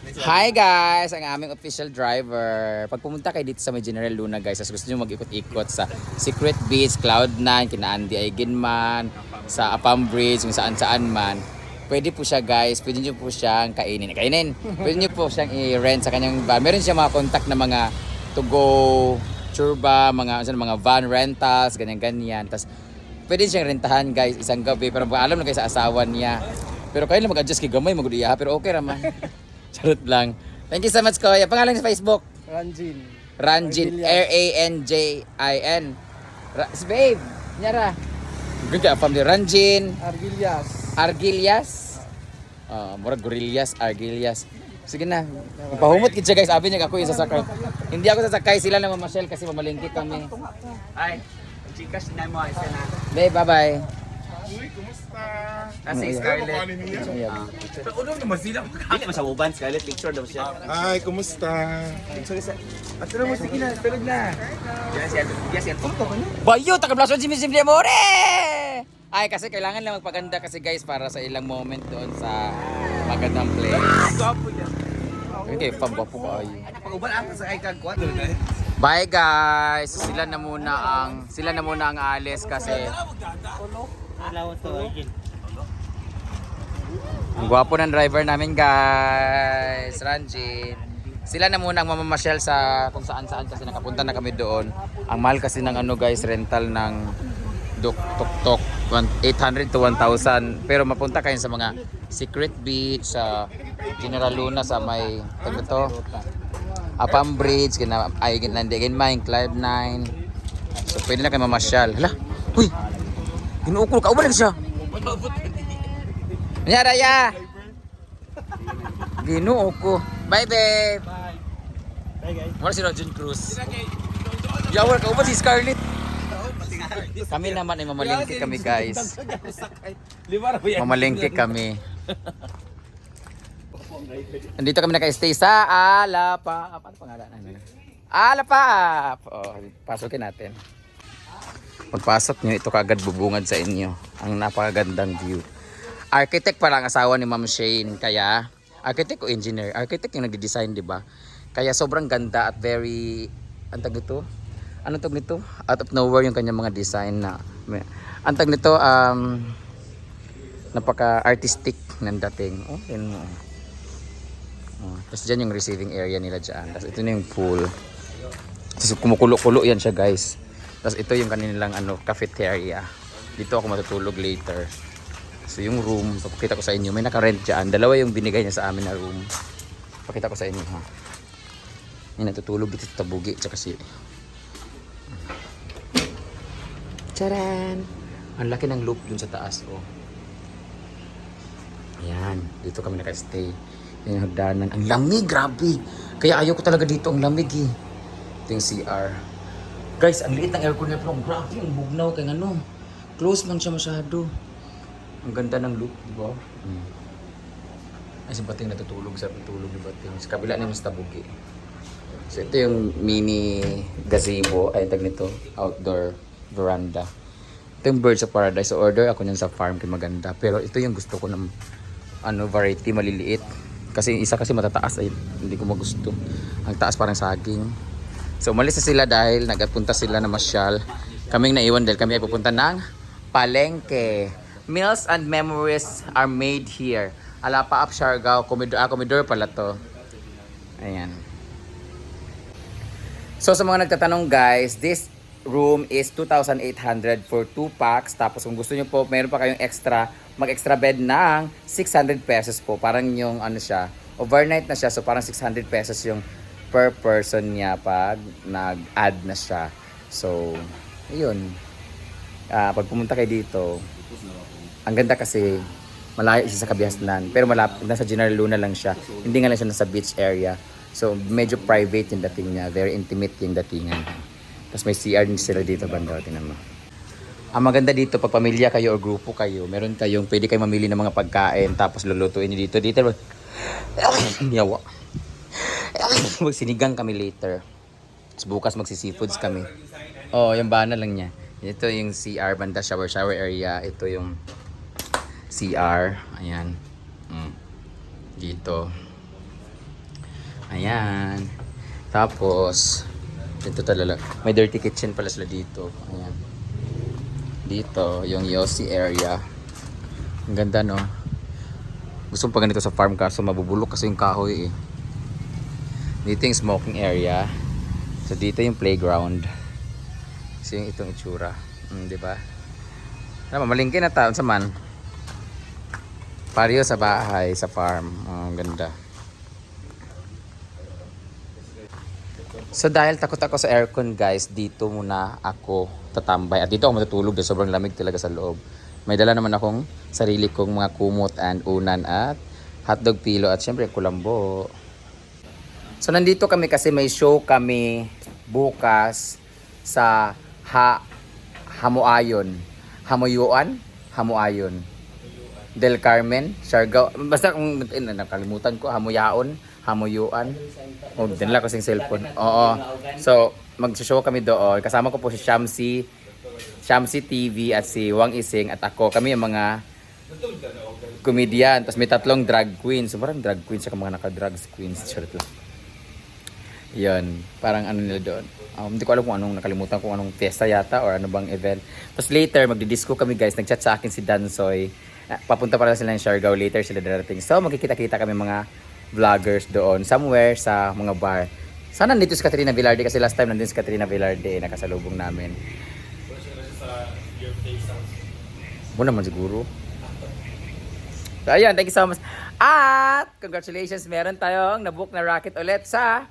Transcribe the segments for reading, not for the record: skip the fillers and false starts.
Hi guys! Ang aming official driver. Pag pumunta kayo dito sa may General Luna guys, as gusto nyo mag-ikot-ikot sa Secret Beach, Cloud9, kina Andy Eigenman, sa Apam Bridge, kung saan-saan man, pwede po siya guys, pwede nyo po siyang kainin. Pwede nyo po siyang i-rent sa kanyang van. Meron siya mga contact na mga to go, churba, mga van rentals, ganyan-ganyan. Tapos pwede siyang rentahan guys isang gabi, pero alam na kayo sa asawa niya. Pero kayo lang mag-adjust kay gamay, mag-udiya, pero okay raman. Charot lang. Thank you so much, Kuya. Pangalan sa Facebook? Ranjin. Ranjin. R-A-N-J-I-N. Babe, nyara. Ganda from the Ranjin. Argilias. Argilias. Murag Gorillas, Argilias. Sige na. Ipahumot kita guys. Sabi niya ako yung sasakay. Hindi ako sasakay. Sila na mamashell kasi mamalingkit kami. Ay, Gcash na mo isa na. Babe, bye-bye. Uy, kumusta? Nasa Scarlett. Pero ulo naman sila. Hindi naman sa uban, Scarlett picture daw siya. Ay, kumusta? At na mo, sige na, tulog na. Yes, yan. Kumusta ka na? Bayo, taga-blason si Simple Amore! Ay, kasi kailangan lang magpaganda kasi guys para sa ilang moment doon sa magandang place. Gwapo yan. Okay, pagwapo ka ay. Pag-uban ang sa kay Kagwat. Bye guys. Sila na muna ang alis kasi ang gwapo ng driver namin guys, Ranjin. Sila na muna ang mamamasyal sa kung saan-saan kasi nakapunta na kami doon. Ang mahal kasi ng guys, rental ng tuk-tuk 800 to 1,000. Pero mapunta kayo sa mga Secret Beach, sa General Luna, sa may Apam Bridge, kina Eigenman, Cloud9. So pwede na kayo mamasyal. Hala, uy! Ginuukol ka, ubalik siya. Nya Raya. Ginuuko. Bye babe. Bye guys. Wala si Roger Cruz. Yawar ka ubad si Scarlett. Kami naman ay mamalingki kami guys. Mamalingki kami. Nandito kami naka-stay sa Alapa. Paano pangalan? Alapa. Oh, pasukin natin. Pagpasok nyo, ito kaagad bubungad sa inyo. Ang napakagandang view. Architect pala ang asawa ni Ma'am Shane. Kaya, architect o engineer? Architect yung nagde-design, di ba? Kaya sobrang ganda at very, antag nito? Anong tag nito? Out of nowhere yung kanyang mga design na, antag nito, napaka-artistic ng dating. Oh, yun mo. Oh, tapos dyan yung receiving area nila dyan. Tapos ito na yung pool. Tapos kumukulo-kulo yan siya guys. Tapos ito yung kanilang cafeteria. Dito ako matutulog later. So yung room, pakita ko sa inyo. May naka-rent dyan. Dalawa yung binigay niya sa amin na room. Pakita ko sa inyo ha. May natutulog dito sa tabugi. Tsaka si... Charan! Ang laki ng loop dun sa taas. Oh. Ayan. Dito kami naka-stay. Yung hagdanan. Ang lamig, grabe. Kaya ayaw ko talaga dito ang lamig eh. Ito yung CR. Guys, ang liit ng aircon niya pero grabe yung bugnaw kay ano. Close man siya masyado. Ang ganda ng look, di ba? Ay, si Bating natutulog sa tulog ni Bating. Sa kabila niya mas tabugi. So ito yung mini gazebo, ay tag nito, outdoor veranda. Ito yung Birds of Paradise. So order ako niyan sa farm kay maganda. Pero ito yung gusto ko ng variety maliliit. Kasi isa kasi matataas ay hindi ko magusto. Ang taas parang saging. So umalis na sila dahil nagpunta sila na masyal. Kaming naiwan dahil kami ay pupunta ng palengke. Meals and memories are made here. Alapa Up Siargao, Comedor pala to. Ayan. So sa mga nagtatanong guys, this room is 2,800 for 2 packs. Tapos kung gusto nyo po, meron pa kayong extra, mag-extra bed ng 600 pesos po. Parang yung siya, overnight na siya. So parang 600 pesos yung per person niya pag nag-add na siya. So, ayun. Pag pumunta kayo dito, ang ganda kasi malayo siya sa Kabiasnan. Pero nasa General Luna lang siya. Hindi nga lang siya nasa beach area. So, medyo private yung dating niya. Very intimate yung datingan. Tapos may CR din sila dito banda. Tingnan mo. Ang maganda dito, pag pamilya kayo o grupo kayo, meron kayong, pwede kayo mamili ng mga pagkain, tapos lulutuin nyo dito. Dito, yawa. Magsinigang kami later. Tapos bukas magsi-seafoods kami. Oh, yung bana lang niya. Ito yung CR, banda shower area. Ito yung CR. Ayan. Dito. Ayan. Tapos, dito talaga. May dirty kitchen pala sila dito. Ayan. Dito, yung Yossi area. Ang ganda, no? Gusto pa ganito sa farm kaso mabubulok kasi yung kahoy eh. Dito yung smoking area. So, dito yung playground. So, yung itong itsura. Di ba? Ano, malingkin na taon sa man. Pareho sa bahay, sa farm. Ang ganda. So dahil takot ako sa aircon guys, dito muna ako tatambay. At dito ako matutulog dahil sobrang lamig talaga sa loob. May dala naman akong sarili kong mga kumot and unan at hotdog pillow at syempre kulambo. So nandito kami kasi may show kami bukas sa Hamuayon. Hamuayon. Del Carmen, Siargao. Basta kung nakalimutan ko, Hamuyuan. Oh, dinala ko sing cellphone. Oo. So, mag-show kami doon. Kasama ko po si Shamsi TV at si Wang Ising at ako. Kami yung mga comedian. Tapos may 3 drag queens. So, parang drag queens sa mga naka-drugs queens. Charot lang. Yun. Parang ano nila doon. Hindi ko alam kung anong nakalimutan, kung anong fiesta yata or ano bang event. Tapos later, magdi-disco kami guys. Nag-chat sa akin si Dansoy. Papunta pala sila ng Siargao. Later sila darating. So, magkikita-kita kami mga vloggers doon. Somewhere sa mga bar. Sana nandito si Katrina Velarde kasi last time nandun si Katrina Velarde. Nakasalubong namin. Mo naman siguro. So, ayan. Thank you so much. At, congratulations. Meron tayong nabook na racket ulit sa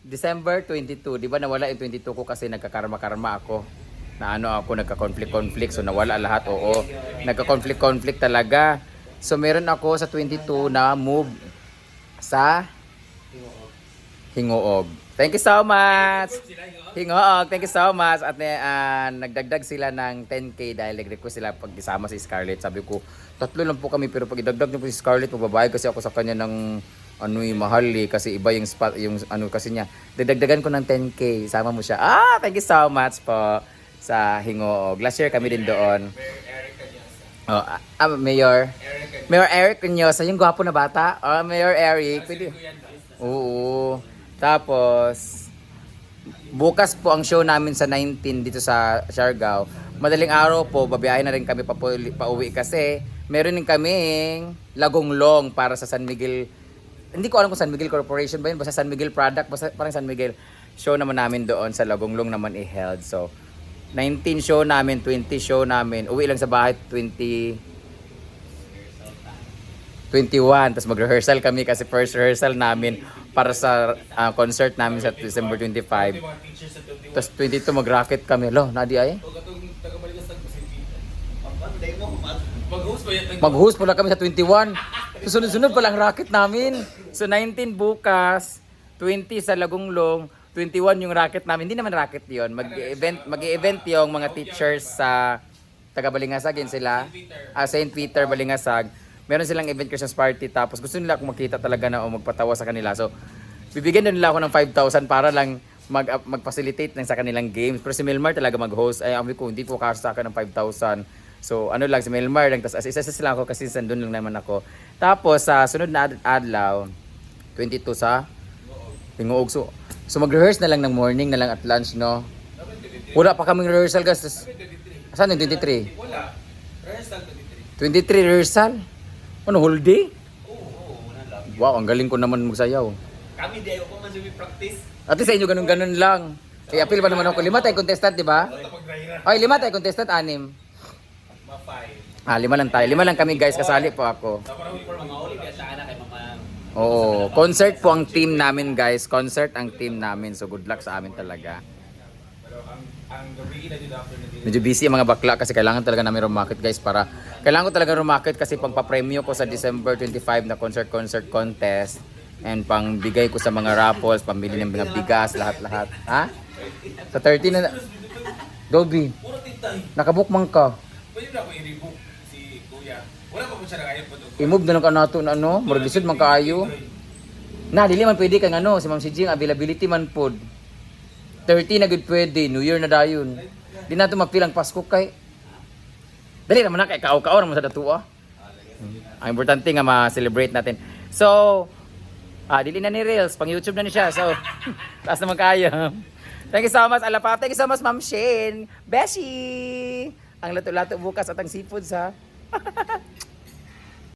December 22. Di ba nawala yung 22 ko kasi nagkakarma-karma ako. Na ano ako, nagka-conflict. So nawala lahat. Oo. Nagka-conflict talaga. So meron ako sa 22 na move sa Hingoog. Thank you so much. Hingoog, thank you so much. At nagdagdag sila ng 10k dahil nag-request sila pag isama si Scarlett. Sabi ko, 3 lang po kami pero pag idagdag niyo po si Scarlett, magbabayad kasi ako sa kanya ng mahal eh, kasi iba yung spot, yung ano kasi niya. Dagdagan ko ng 10k, sama mo siya. Thank you so much po sa Hingoog. Last year kami din doon. Mayor Eric Cunyosa, yung gwapo na bata. Mayor Eric. Pwede. Oo. Tapos, bukas po ang show namin sa 19 dito sa Siargao. Madaling araw po, babiyahin na rin kami pauwi kasi meron din kaming lagonglong para sa San Miguel. Hindi ko alam kung San Miguel Corporation ba yun. Basta San Miguel Product. Basta parang San Miguel. Show naman namin doon sa lagonglong naman i-held. So, 19 show namin, 20 show namin. Uwi lang sa bahay 21. Tapos mag-rehearsal kami kasi first rehearsal namin para sa concert namin sa December 25. Tapos 22 mag-rocket kami. Lo, nadi ay? Mag-host pala kami sa 21. So, sunod-sunod pala ang rocket namin. So 19 bukas, 20 sa Lagonglong, 21 yung racket namin. Hindi naman racket 'yon. Mag-event yung mga teachers sa taga Balingasag yun sila. St. Peter Balingasag. Meron silang event Christmas party tapos gusto nila akong makita talaga na o magpatawa sa kanila. So bibigyan na nila ako ng 5,000 para lang mag-facilitate ng sa kanilang games. Pero si Milmar talaga mag-host. Ay amoy ko hindi po kasi sa akin ng 5,000. So ano lang si Milmar lang tapos isa sila ako kasi sandun lang naman ako. Tapos sa sunod na adlaw 22 sa Hingoog. So mag-rehearse na lang ng morning na lang at lunch, no? Wala pa kaming rehearsal, guys. Saan yung 23? Wala. Rehearsal 23 rehearsal? Ano, whole day? Oo, wala lang. Wow, ang galing ko naman magsayaw. Kami di ako man practice. At least sa inyo ganun-ganun lang. Kaya appeal pa naman ako. 5 tayong contestant, di ba? Ay, 5 tayong contestant, 6. Ma-5. 5 lang tayo. 5 lang kami, guys. Kasali po ako. Mga uli kaya sa anak kay mama. Oo. Concert po ang team namin, guys. Concert ang team namin. So, good luck sa amin talaga. Ang gabi na dito after na dito. Medyo busy ang mga bakla kasi kailangan talaga namin rumakit, guys, para kailangan ko talaga rumakit kasi pang-papremyo ko sa December 25 na concert contest and pang bigay ko sa mga raffles, pambili ng mga bigas, lahat-lahat. Ha? Sa 30 na Dobby, Puro tintay. nakabookman ka. Pwede na ako i-rebook si Kuya. Wala pa po siya nakayan po doon. I-move na lang ka nato na ano, maralisod man kaayo. Na, dili man pwede kang ano, si Ma'am si Jing, availability man pod. 30 na good pwede, New Year na dayon. Di na ito mapilang Pasko kay. Dali naman na kay kao-kao naman sa datua. Ang importante nga ma-celebrate natin. So, Dili na ni Reels. Pang YouTube na ni siya. So, taas naman kaya. Thank you so much, Alapap. Thank you so much, Ma'am Shane. Beshi! Ang lato-lato bukas at ang seafoods, ha?